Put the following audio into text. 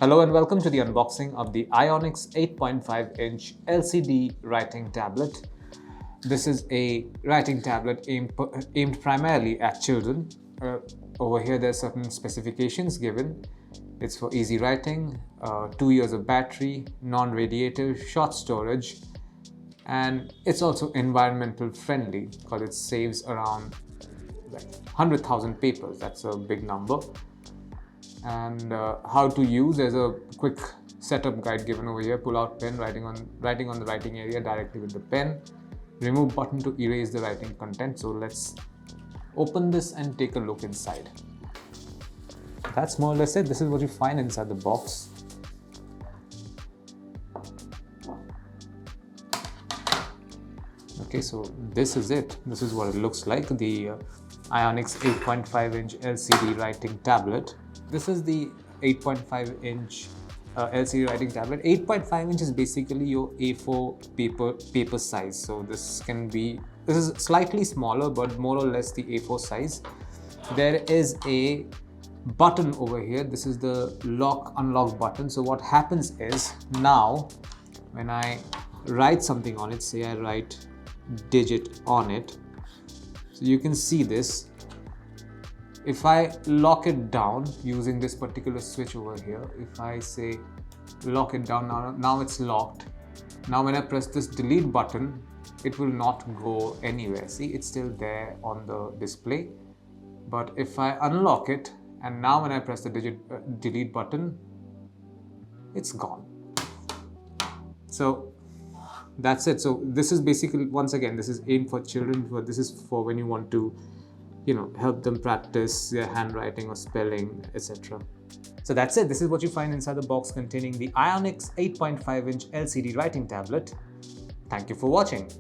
Hello and welcome to the unboxing of the Ionix 8.5-inch LCD writing tablet. This is a writing tablet aimed primarily at children. Over here there are certain specifications given. It's for easy writing, 2 years of battery, non-radiative, short storage, and it's also environmental friendly because it saves around 100,000 papers. That's a big number. And how to use, there's a quick setup guide given over here. Pull out pen, writing on the writing area directly with the pen. Remove button to erase the writing content. So let's open this and take a look inside. That's more or less it. This is what you find inside the box. Okay, so this is it. This is what it looks like, the Ionix 8.5-inch LCD writing tablet. This is the 8.5-inch LCD writing tablet. 8.5 inch is basically your A4 paper size. So this is slightly smaller, but more or less the A4 size. There is a button over here. This is the lock/unlock button. So what happens is, now when I write something on it, say I write digit on it, so you can see this. If I lock it down using this particular switch over here, if I say lock it down, now it's locked. Now when I press this delete button, it will not go anywhere. See, it's still there on the display. But if I unlock it, and now when I press the delete button, it's gone. So that's it. So this is basically, once again, this is aimed for children, but this is for when you want to help them practice their handwriting or spelling, etc. So that's it. This is what you find inside the box containing the Ionix 8.5-inch LCD writing tablet. Thank you for watching.